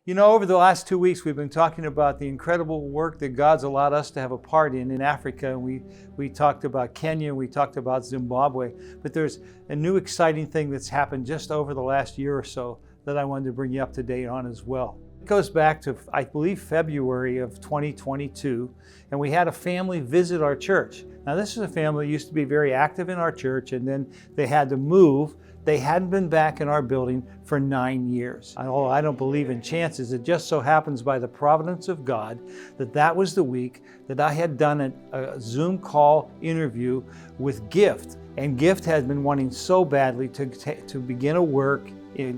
You know, over the last 2 weeks, we've been talking about the incredible work that God's allowed us to have a part in Africa. We talked about Kenya, we talked about Zimbabwe, but there's a new exciting thing that's happened just over the last year or so that I wanted to bring you up to date on as well. It goes back to, I believe, February of 2022, and we had a family visit our church. Now, this is a family that used to be very active in our church, and then they had to move. They hadn't been back in our building for 9 years. Although I don't believe in chances, it just so happens by the providence of God that was the week that I had done a Zoom call interview with Gift. And Gift had been wanting so badly to begin a work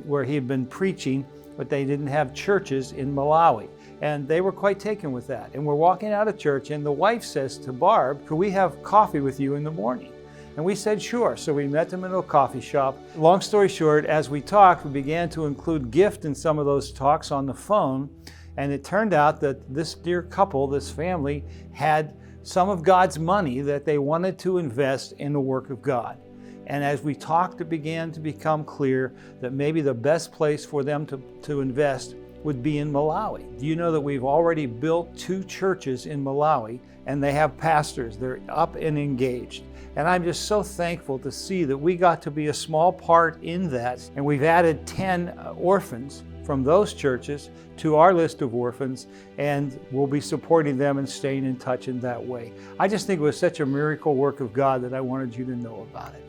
where he had been preaching, but they didn't have churches in Malawi. And they were quite taken with that. And we're walking out of church, and the wife says to Barb, "Could we have coffee with you in the morning?" And we said, sure. So we met them in a coffee shop. Long story short, as we talked, we began to include Gift in some of those talks on the phone. And it turned out that this dear couple, this family, had some of God's money that they wanted to invest in the work of God. And as we talked, it began to become clear that maybe the best place for them to invest would be in Malawi. Do you know that we've already built 2 churches in Malawi, and they have pastors. They're up and engaged. And I'm just so thankful to see that we got to be a small part in that. And we've added 10 orphans from those churches to our list of orphans, and we'll be supporting them and staying in touch in that way. I just think it was such a miracle work of God that I wanted you to know about it.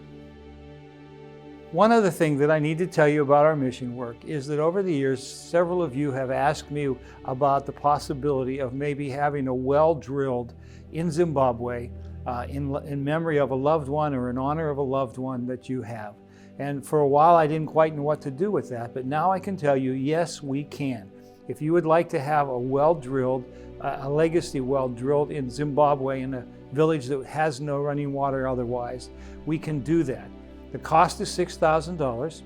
One other thing that I need to tell you about our mission work is that over the years, several of you have asked me about the possibility of maybe having a well drilled in Zimbabwe in memory of a loved one or in honor of a loved one that you have. And for a while, I didn't quite know what to do with that, but now I can tell you, yes, we can. If you would like to have a well drilled, a legacy well drilled in Zimbabwe in a village that has no running water otherwise, we can do that. The cost is $6,000.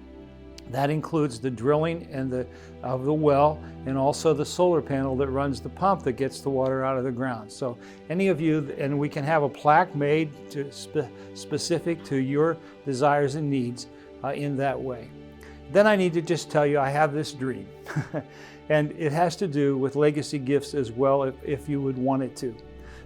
That includes the drilling and of the well, and also the solar panel that runs the pump that gets the water out of the ground. So any of you, and we can have a plaque made specific to your desires and needs in that way. Then I need to just tell you, I have this dream. And it has to do with legacy gifts as well, if you would want it to.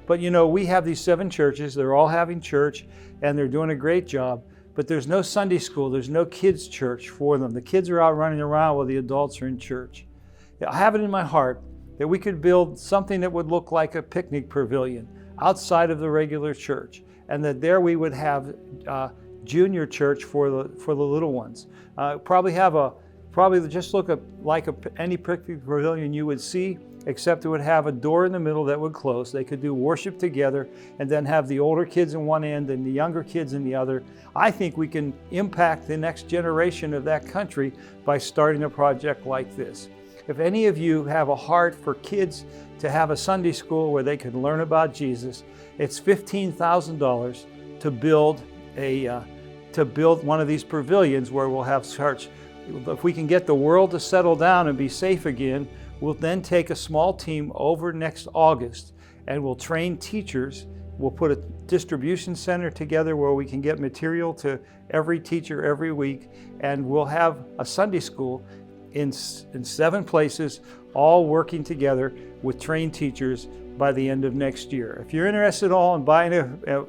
But you know, we have these 7 churches. They're all having church, and they're doing a great job. But there's no Sunday school, there's no kids' church for them. The kids are out running around while the adults are in church. I have it in my heart that we could build something that would look like a picnic pavilion outside of the regular church, and that there we would have junior church for the little ones. Probably just look like any picnic pavilion you would see, except it would have a door in the middle that would close. They could do worship together and then have the older kids in one end and the younger kids in the other. I think we can impact the next generation of that country by starting a project like this. If any of you have a heart for kids to have a Sunday school where they can learn about Jesus, it's $15,000 to build one of these pavilions where we'll have church. If we can get the world to settle down and be safe again, we'll then take a small team over next August, and we'll train teachers. We'll put a distribution center together where we can get material to every teacher every week, and we'll have a Sunday school in 7 places, all working together with trained teachers by the end of next year. If you're interested at all in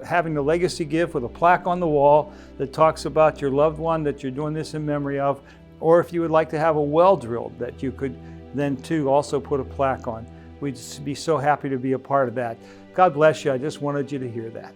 having a legacy gift with a plaque on the wall that talks about your loved one that you're doing this in memory of, or if you would like to have a well drilled that you could then too also put a plaque on, we'd be so happy to be a part of that. God bless you. I just wanted you to hear that.